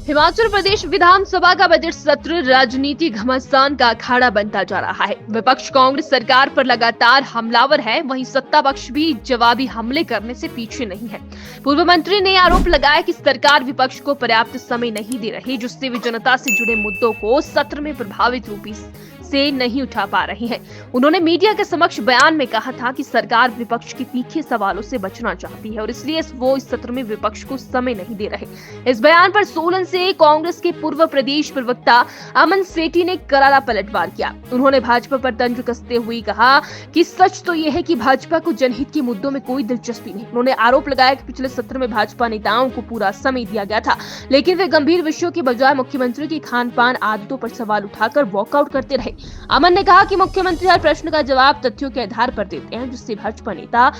हिमाचल प्रदेश विधानसभा का बजट सत्र राजनीति घमासान का अखाड़ा बनता जा रहा है। विपक्ष कांग्रेस सरकार पर लगातार हमलावर है, वहीं सत्ता पक्ष भी जवाबी हमले करने से पीछे नहीं है। पूर्व मंत्री ने आरोप लगाया कि सरकार विपक्ष को पर्याप्त समय नहीं दे रही, जिससे वे जनता से जुड़े मुद्दों को सत्र में प्रभावित रूप से नहीं उठा पा रही है। उन्होंने मीडिया के समक्ष बयान में कहा था कि सरकार विपक्ष के तीखे सवालों से बचना चाहती है और इसलिए वो इस सत्र में विपक्ष को समय नहीं दे रहे। इस बयान पर सोलन से कांग्रेस के पूर्व प्रदेश प्रवक्ता अमन सेठी ने करारा पलटवार किया। उन्होंने भाजपा पर तंज कसते हुए कहा कि सच तो यह है कि भाजपा को जनहित के मुद्दों में कोई दिलचस्पी नहीं। उन्होंने आरोप लगाया कि पिछले सत्र में भाजपा नेताओं को पूरा समय दिया गया था, लेकिन वे गंभीर विषयों के बजाय मुख्यमंत्री की खान पान आदतों पर सवाल उठाकर वॉकआउट करते रहे। अमन ने कहा कि मुख्यमंत्री हर प्रश्न का जवाब तथ्यों के आधार पर देते हैं, जिससे भाजपा नेता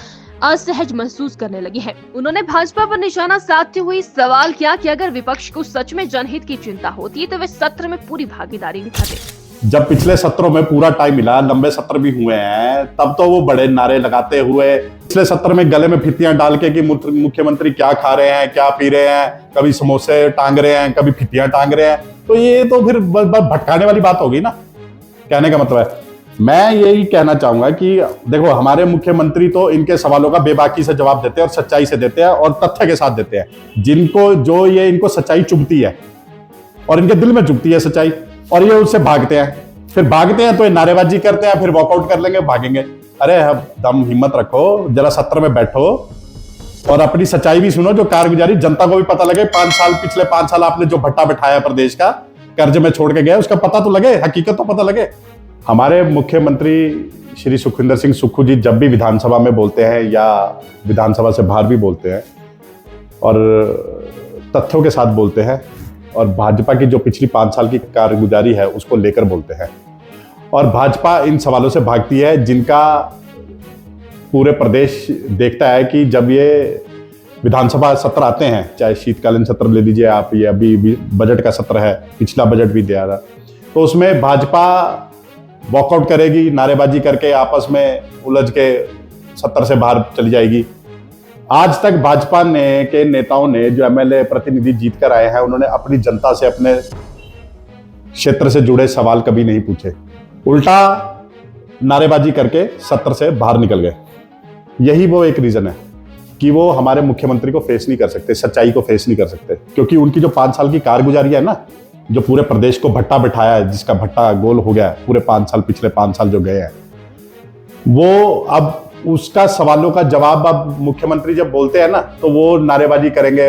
असहज महसूस करने लगे हैं। उन्होंने भाजपा पर निशाना साधते हुए सवाल किया कि अगर विपक्ष को सच में जनहित की चिंता होती तो वे सत्र में पूरी भागीदारी निभाते। जब पिछले सत्रों में पूरा टाइम मिला, लंबे सत्र भी हुए हैं, तब तो वो बड़े नारे लगाते हुए पिछले सत्र में गले में फित्तियां डाल के कि मुख्यमंत्री क्या खा रहे हैं, क्या पी रहे हैं, कभी समोसे टांग रहे हैं, कभी फित्तियां टांग रहे हैं, तो ये तो फिर भटकाने वाली बात होगी ना। कहने का मतलब है, मैं यही कहना चाहूंगा कि देखो, हमारे मुख्यमंत्री तो इनके सवालों का बेबाकी से जवाब देते हैं और सच्चाई से देते हैं और तथ्य के साथ देते हैं। जिनको जो ये इनको सच्चाई चुभती है और इनके दिल में चुभती है सच्चाई, और ये उससे भागते हैं। फिर भागते हैं तो ये नारेबाजी करते हैं, फिर वॉकआउट कर लेंगे, भागेंगे। अरे दम हिम्मत रखो, जरा सत्र में बैठो और अपनी सच्चाई भी सुनो, जो कारगुजारी जनता को भी पता लगे। पिछले 5 साल आपने जो भट्टा बिठाया प्रदेश का, कर्ज में छोड़ के गए, उसका पता तो लगे, हकीकत तो पता लगे। हमारे मुख्यमंत्री श्री सुखविंदर सिंह सुक्खू जी जब भी विधानसभा में बोलते हैं या विधानसभा से बाहर भी बोलते हैं और तथ्यों के साथ बोलते हैं और भाजपा की जो पिछली 5 साल की कारगुजारी है उसको लेकर बोलते हैं, और भाजपा इन सवालों से भागती है जिनका पूरे प्रदेश देखता है कि जब ये विधानसभा सत्र आते हैं, चाहे शीतकालीन सत्र ले लीजिए आप, ये अभी बजट का सत्र है, पिछला बजट भी दिया रहा, तो उसमें भाजपा वॉकआउट करेगी, नारेबाजी करके आपस में उलझ के सत्र से बाहर चली जाएगी। आज तक भाजपा के नेताओं ने, जो एमएलए प्रतिनिधि जीत कर आए हैं, उन्होंने अपनी जनता से अपने क्षेत्र से जुड़े सवाल कभी नहीं पूछे, उल्टा नारेबाजी करके सत्र से बाहर निकल गए। यही वो एक रीजन है कि वो हमारे मुख्यमंत्री को फेस नहीं कर सकते, सच्चाई को फेस नहीं कर सकते, क्योंकि उनकी जो 5 साल की कारगुजारी है ना, जो पूरे प्रदेश को भट्टा बिठाया है, जिसका भट्टा गोल हो गया पूरे 5 साल, पिछले 5 साल जो गए हैं, वो अब उसका सवालों का जवाब अब मुख्यमंत्री जब बोलते हैं ना, तो वो नारेबाजी करेंगे।